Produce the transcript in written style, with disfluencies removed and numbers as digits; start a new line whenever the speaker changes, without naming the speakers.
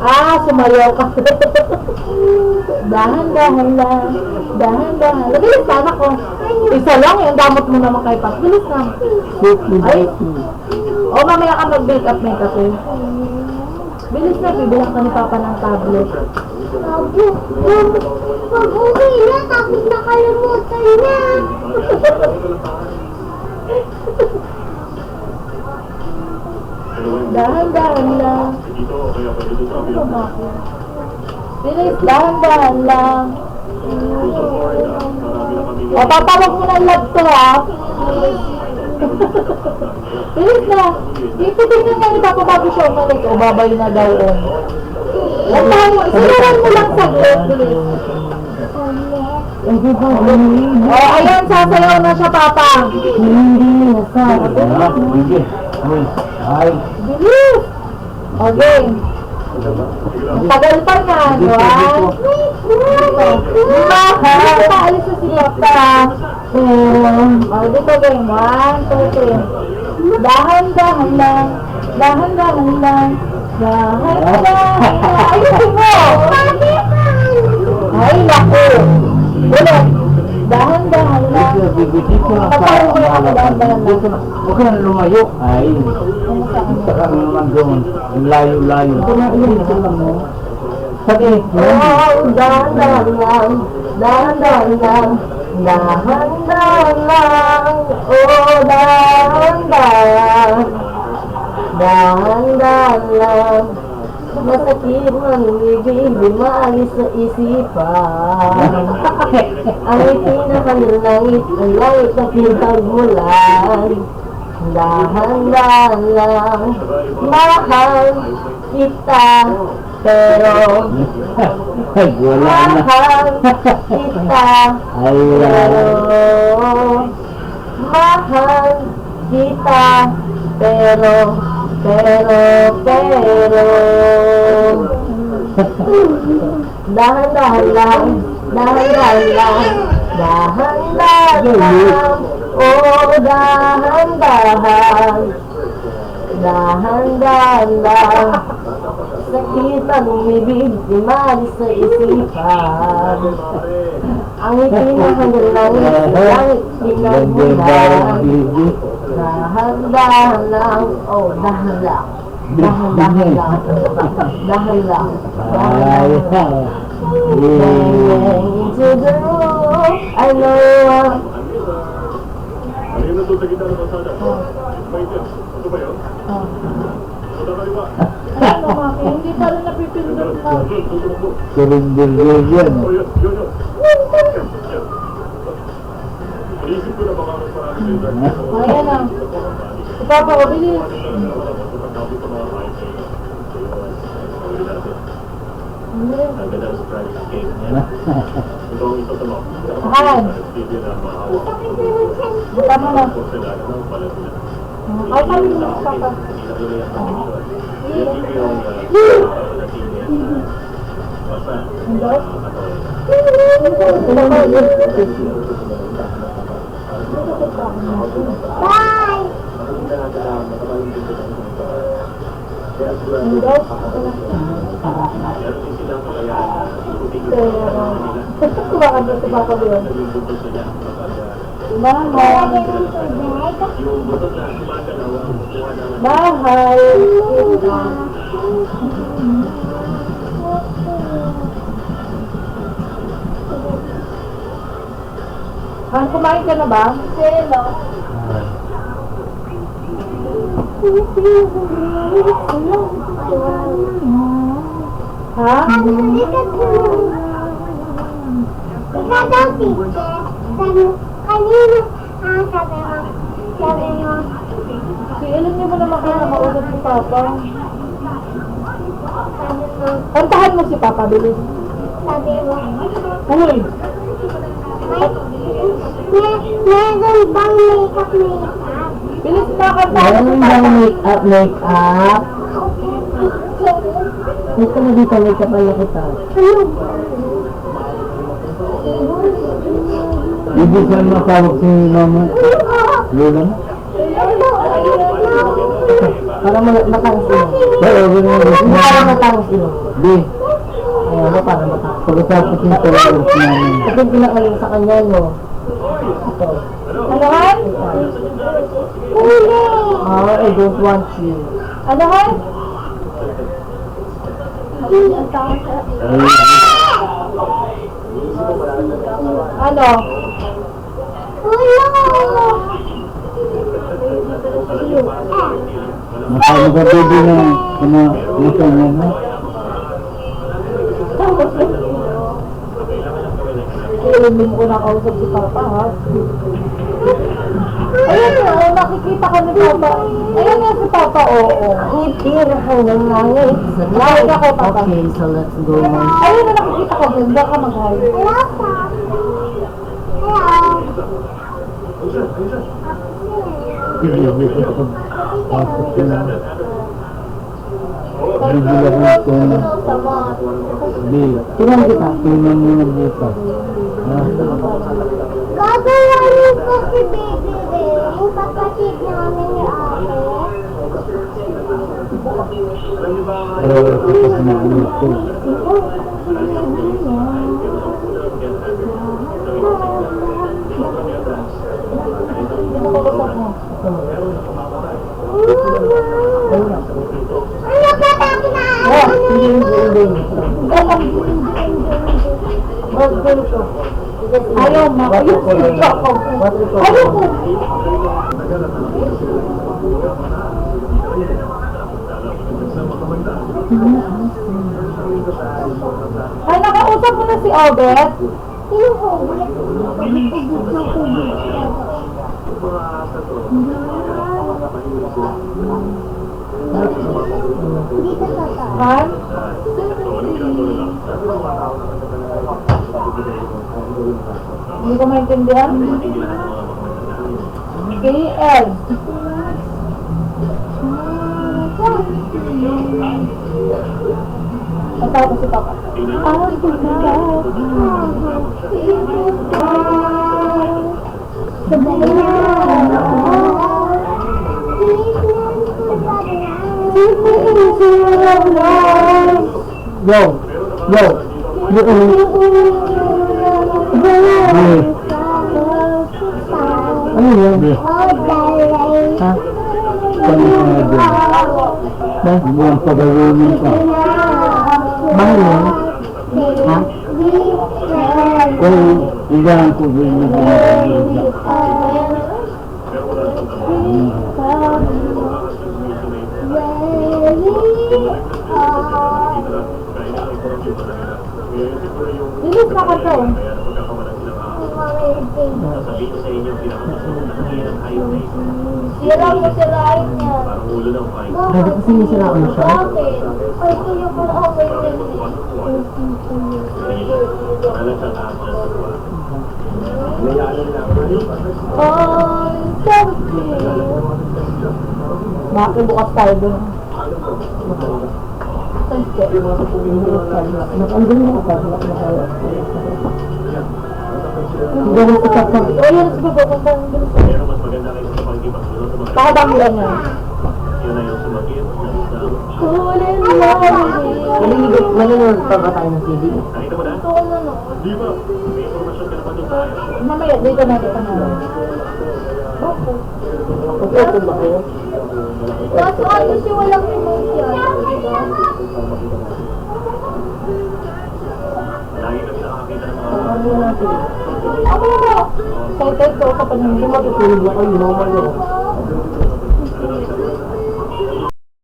Sumayaw ka. Dahan-dahan lang. Dahan-dahan. Bilis ka, anak ko. Isa lang, yung damot mo naman kay Pas. Bilis na. Ay. Mamaya ka mag-makeup eh. Bilis na, bibilang ka ni Papa ng tablet.
Pag uwi na, tapos nakalimutan na.
Dahan-dahan lang. Bilis, dahan-dahan lang. Tatawag mo ng love to, ha? Bilis na. Ititignan nga ni Papa bago siya umalis. O babay na daw. Sinuran mo lang saglit. Bilis. Ayan, sasayaw na siya, Papa. Bilis. Okay. Tagal pa nga, Juan. Paalis na si Papa. Dito game. 1, 2, 3. Dahan-dahan lang. Dahan-dahan lang. Dahan-dahan lang. Ayusin mo. Ay, naku. Ulit. Dahan-dahan lang. Paparin mo yung dahan-dahan lang.
Huwag ka na lumayo. Ay, saka naman doon. Layo-layo. Sabi,
dahan-dahan lang. Dahan-dahan lang. Dahan-dahan lang. Dahan-dahan. Dahan-dahan lang. Masakit ng ibig, di maalis sa isipan. Ang pinakalalangit, ang langit na pinagmulan. Dahan-dahan lang. Mahal kita, pero mahal kita, pero mahal kita, pero dahan-dahan lang, dahan-dahan lang, dahan-dahan lang, dahan-dahan, dahan-dahan lang. Sakit ang ibig, di maalis sa isipan. Ang pinakalalangit, langit pinagmulan. Dahan-dahan lang, dahan lang. Dahan-dahan lang. Dahan lang. Going into the room, I know.
Ayun na doon sa gitna ng kalsada. Ito ba yun?
Ano, Maki? Hindi pa rin napipindot na.
surrender yan.
Iisip ko na baka marami kayo.
Ayan na. Papa, bilis.
Ang ganda ng surprise cake niya. Ito ang ito sa mga.
Ahan. Buka mo na. Ay, kami mo, Papa.
Bye!
Kumakan na si Papa doon. Mahal. Mahal. Han, kumain ka na ba? Selo. Ha?
Ikaw daw, teacher. Kanina, sabi mo,
Si Ellen, hindi mo naman kaya nakausap si Papa. Kantahan mo si Papa, bilis.
sabi mo,
Uy!
meron bang makeup?
Bilis na, kantahan mo si
Meron
Papa.
bang make-up? Ito na dito, make-up ay kita. Hindi saan matawag si Mama? Lola?
Para matangos ino.
Pero,
Para matangos ino.
Di.
Ayan mo, para matangos.
Pagkatapos yung talagang namin.
Ito yung pinakaling sa kanya, no? Ito. Ano nga? Oh, I don't want you. Ano nga? Ano?
Nakaligabi na nasa niya na.
Hindi mo ko nakausap si Papa, ha? Ayun nga, nakikita ko ni Papa. Ayun nga si Papa, oo. Itirahan ng nanay. Like ako, Papa.
Okay, so let's go.
Ayun na nakikita ko, ganda ka mag-hi.
Pasok ko na. Bibilang ko na. Di.
Tingnan kita.
Tingnan mo na bukas.
Gagawain ko si Baby Ray, yung kapatid namin ni Ate.
Pero tapos na ito.
Ano ba tayo na?
Oh, hindi. Ayaw mo. Ayaw ko. Ayaw ko. Ay, nakausap mo na si Obet?
Sino po? Dito sa taas.
Han? Hindi ko maintindihan. KL. Ang tawag ko si Papa.
Yo! Yo! Ano yan? Ha? Kami ka na dyan. Buwan pagawin ka.
Mahal yan?
Ha? Kung ilan ko din na ginagawa.
Bilis na ka to.
Sira mo sirain niya.
Bakit kasi may siraan mo siya?
Bakit? Ay, tuyo ko na ako yun.
Bakit bukas tayo dun? Nakandun mo ka. Hindi ko kapag. O yan, sige po. Baka banglan niya. Manunod pa ba tayo ng TV? Mamaya, dito na kita na. Okay, ba kayo?
Kaso ano siya walang emotion?
Ako na. Excited ko kapag hindi matutulog ako, normal yun.